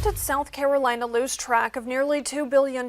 did South Carolina lose track of nearly $2 billion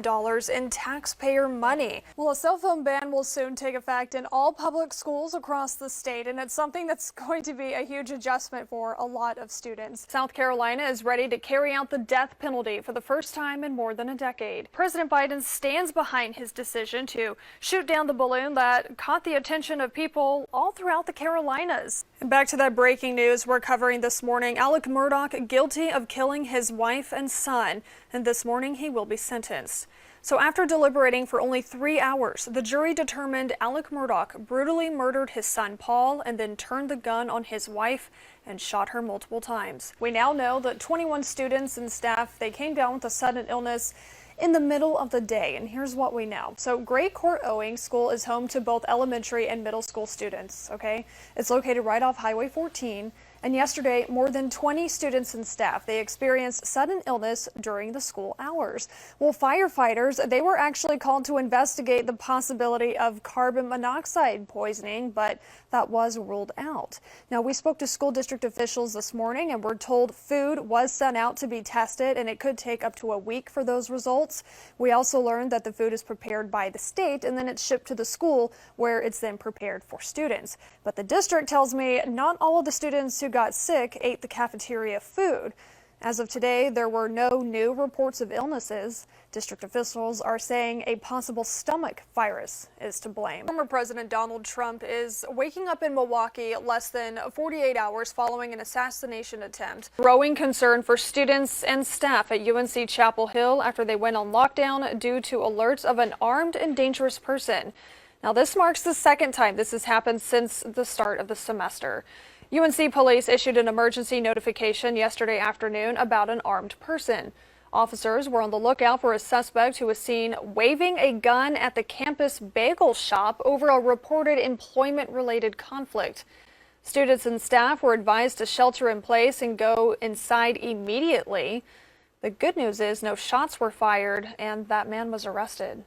in taxpayer money? Well, a cell phone ban will soon take effect in all public schools across the state, and it's something that's going to be a huge adjustment for a lot of students. South Carolina is ready to carry out the death penalty for the first time in more than a decade. President Biden stands behind his decision to shoot down the balloon that caught the attention of people all throughout the Carolinas. And back to that breaking news we're covering this morning. Alec Murdaugh guilty of killing his wife and son, and this morning he will be sentenced. So after deliberating for only 3 hours, the jury determined Alec Murdaugh brutally murdered his son Paul and then turned the gun on his wife and shot her multiple times. We now know that 21 students and staff, they came down with a sudden illness in the middle of the day, and here's what we know. So Great Court Owings School is home to both elementary and middle school students, okay? It's located right off Highway 14, and yesterday, more than 20 students and staff, they experienced sudden illness during the school hours. Well, firefighters, they were actually called to investigate the possibility of carbon monoxide poisoning, but that was ruled out. Now, we spoke to school district officials this morning, and we're told food was sent out to be tested, and it could take up to a week for those results. We also learned that the food is prepared by the state, and then it's shipped to the school, where it's then prepared for students. But the district tells me not all of the students who got sick ate the cafeteria food. As of today, there were no new reports of illnesses. District officials are saying a possible stomach virus is to blame. Former President Donald Trump is waking up in Milwaukee less than 48 hours following an assassination attempt. Growing concern for students and staff at UNC Chapel Hill after they went on lockdown due to alerts of an armed and dangerous person. Now, this marks the second time this has happened since the start of the semester. UNC police issued an emergency notification yesterday afternoon about an armed person. Officers were on the lookout for a suspect who was seen waving a gun at the campus bagel shop over a reported employment-related conflict. Students and staff were advised to shelter in place and go inside immediately. The good news is no shots were fired and that man was arrested.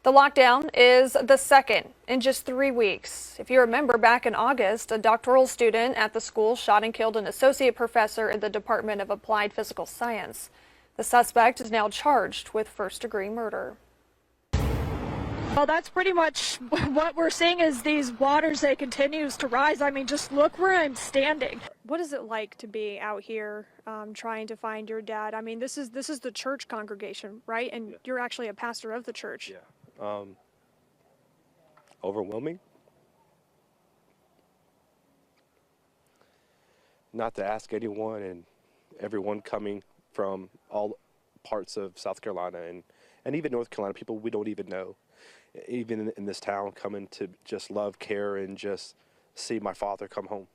The lockdown is the second in just 3 weeks. If you remember, back in August, a doctoral student at the school shot and killed an associate professor in the Department of Applied Physical Science. The suspect is now charged with first-degree murder. Well, that's pretty much what we're seeing is these waters, they continues to rise. I mean, just look where I'm standing. What is it like to be out here trying to find your dad? I mean, this is the church congregation, right? And you're actually a pastor of the church. Yeah. Overwhelming. Not to ask anyone and everyone coming from all parts of South Carolina and even North Carolina, people we don't even know, even in this town, coming to just love, care, and just see my father come home.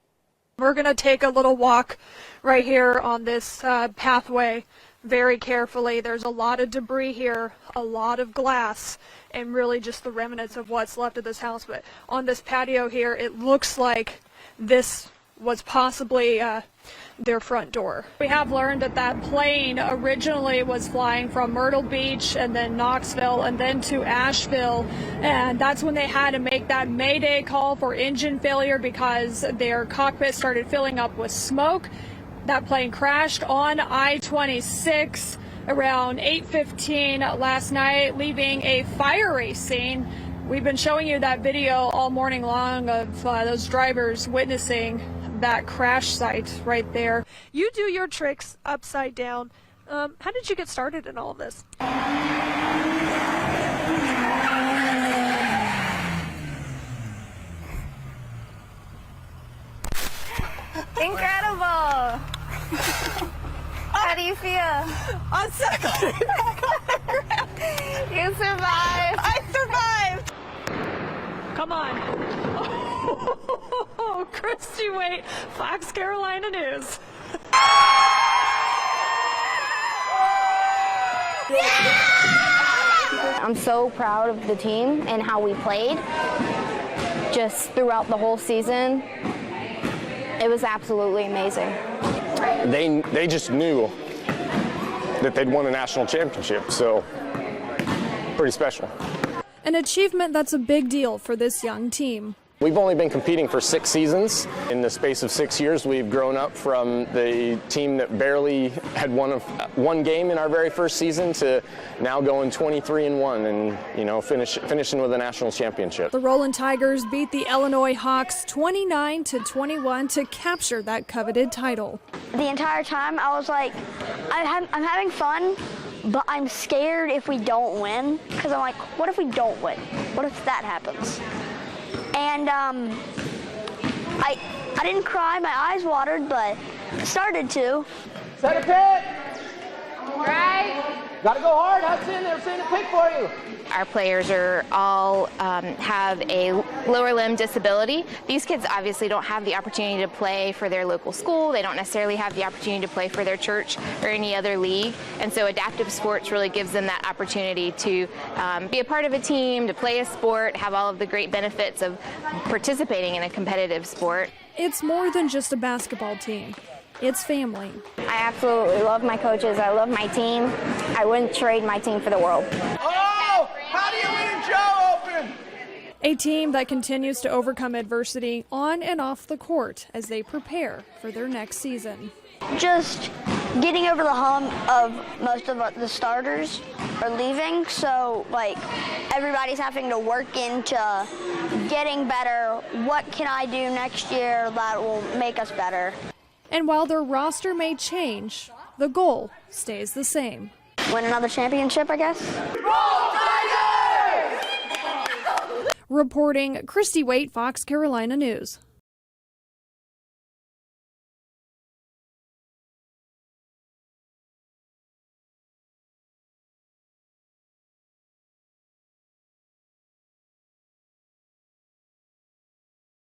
We're going to take a little walk right here on this pathway very carefully. There's a lot of debris here, a lot of glass, and really just the remnants of what's left of this house. But on this patio here, it looks like this was possibly their front door. We have learned that that plane originally was flying from Myrtle Beach and then Knoxville and then to Asheville, and that's when they had to make that Mayday call for engine failure because their cockpit started filling up with smoke. That plane crashed on I-26 around 8:15 last night, leaving a fiery scene. We've been showing you that video all morning long of those drivers witnessing that crash site right there. You do your tricks upside down. How did you get started in all of this? Incredible! How do you feel? I'm so glad. You survived! I survived! Come on. Oh, Christy Waite, Fox Carolina News. I'm so proud of the team and how we played just throughout the whole season. It was absolutely amazing. They just knew that they'd won a national championship, so pretty special. An achievement that's a big deal for this young team. We've only been competing for 6 seasons. In the space of 6 years, we've grown up from the team that barely had won one game in our very first season to now going 23-1 and finishing with a national championship. The Roland Tigers beat the Illinois Hawks 29-21 to capture that coveted title. The entire time I was like, I'm having fun, but I'm scared if we don't win, because I'm like, what if we don't win? What if that happens? And I didn't cry, my eyes watered, but I started to. Set a pick! Right. Gotta go hard, Hudson, they're saying a pick for you. Our players are all have a lower limb disability. These kids obviously don't have the opportunity to play for their local school. They don't necessarily have the opportunity to play for their church or any other league. And so adaptive sports really gives them that opportunity to be a part of a team, to play a sport, have all of the great benefits of participating in a competitive sport. It's more than just a basketball team. It's family. I absolutely love my coaches. I love my team. I wouldn't trade my team for the world. Oh! How do you leave Joe open? A team that continues to overcome adversity on and off the court as they prepare for their next season. Just getting over the hump of most of the starters are leaving, so like everybody's having to work into getting better. What can I do next year that will make us better? And while their roster may change, the goal stays the same. Win another championship, I guess. Reporting, Christy Waite, Fox Carolina News.